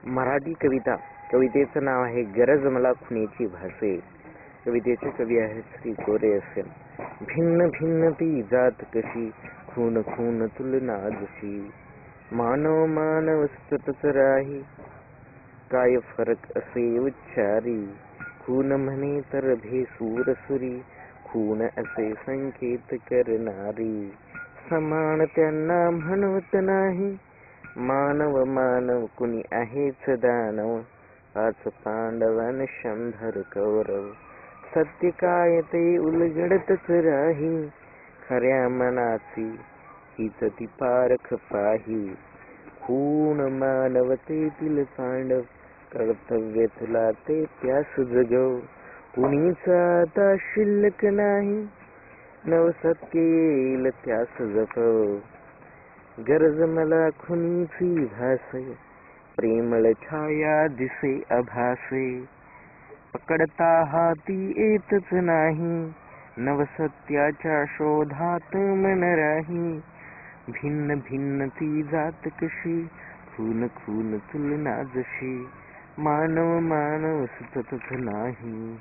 मराठी कविता. कवितेचं नाव आहे गरज मला खुणेची भासे. कवितेचे कवी आहेत श्री कोरे असे. भिन्न भिन्न ती जात कशी, खून खून तुलना जशी. मानव मानव सततच राही, काय फरक असे उच्चारी. खून म्हणे तर भेसूर सुरी, खून असे संकेत करणारी. समान त्यांना म्हणवत नाही, मानव मानव कुणी आहेच दानव. 5 पांडव अन 100 कौरव. सत्य काय ते उलगडतच राही, खऱ्या मनाची हीच ती पारख पाही. खून मानवतेतील पांडव, कर्तव्य तुला ते त्यास जगव. कुणीच आता शिल्लक नाही, नवसत्य येईल त्यास जपव. गरज मला खुनीची भासे, प्रेमळ छाया दिसे आभासे. पकडता हाती येतच नाही, नवसत्याच्या शोधात मन राही. भिन्न भिन्न ती जात कशी, खून खून तुलना जशी. मानव मानव सततच नाही.